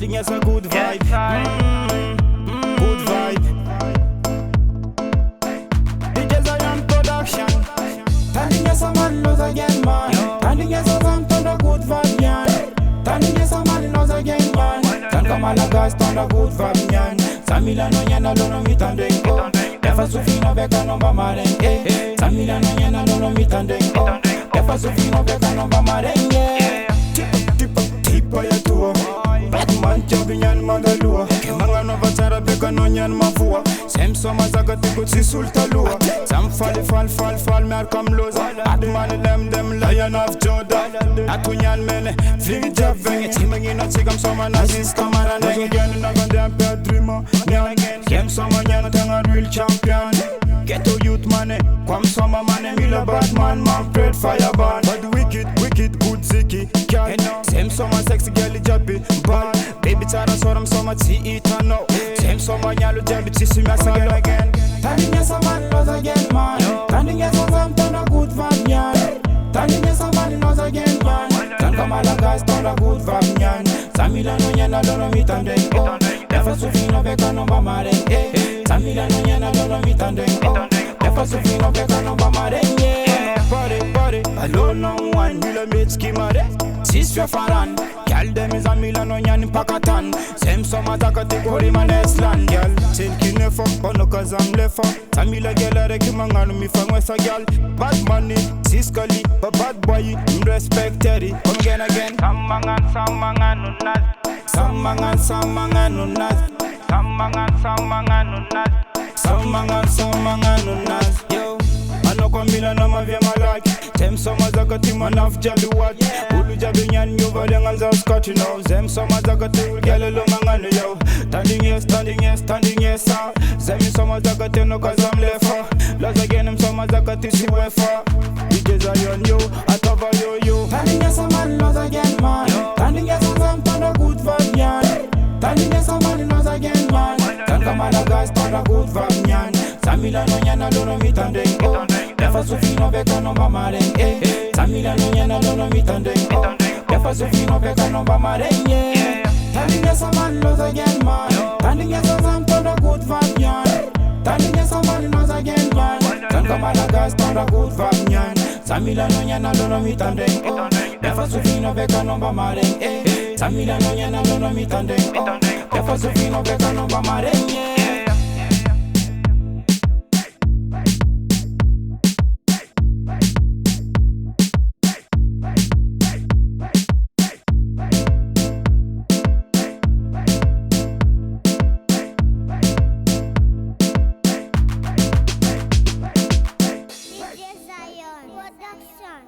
Standing as a good vibe. Good vibe. DJ Zion production. Standing as a man knows again, man. Standing as a man to the good vibe, man. Standing as a man knows again, man. Stand Kamalaga, stand a good vibe, man. Samila no nyana lono mitandengo. Defa sufino beka nomba marenge. Samila no nyana lono mitandengo. Defa sufino beka nomba marenge. Tipa ya tua Batman champion magalua Kemanga no vatara beka no nyan mafua Sem soma zaga tiko si sultalua Sam fall mer kam loza Batman them lion of Jordan Akunyan mene Fling jab venye Timangi no tigam soma nazis kamara Nazo gen na gandem pe dreamer Nyan Kem soma nyan tanga real champion Ghetto youth money Kwam soma money Mila Batman man prayed fireburn But wicked good ziki Cat Same soma sexy girl jabi Ball Baby tara soram soma ti eternal Same soma nyalo jabi tisi masa again Standing as a man knows again man Standing as a man turn a good vibe man Standing as a man knows again man Stand Kamalaga stand a good vibe man Samila no nyana lono mitandengo Defa sufino beka nomba marenge Samila no nyana lono mitandengo Defa sufino beka nomba marenge Party alone on one Mila mitski mare Sis fe faran Gal dem is a mila no nyan pakatan Sem soma taka tikori maneslan Gal silki nefo Kono kazam lefo Samila gela reki manganu mi fangwesa gal Bad money sis kali But bad boy respected Come again Samangan unat Samangan unat Samangan unat Yo Ano kwa mila na mavya malaki Tem soma zaka tima naf jabi wat Ulu jabi nyan nyuva dengal za skati now Zem soma zaka tiul gyale lo mangano yo Standing yes sir Zemi soma zaka teno kazam lefa Laza genem soma zaka tisi wefa DJ Zion yo, atava yo Standing yes a man knows again man Standing yes a man stand a good vibe man Standing yes a man knows again man Stand Kamalaga stand a good vibe man Samila no nyana lono mitandengo Defa sufino beka nomba marenge Samila no nyana lono mitandengo Defa sufino beka nomba marenge Standing as a man knows again man Standing as a man to the good vibe man Standing as a man knows again man Stand Kamalaga stand a good vibe man Samila no nyana lono mitandengo Defa sufino beka nomba marenge Samila no nyana lono mitandengo Defa sufino beka nomba marenge DJ Zion Production.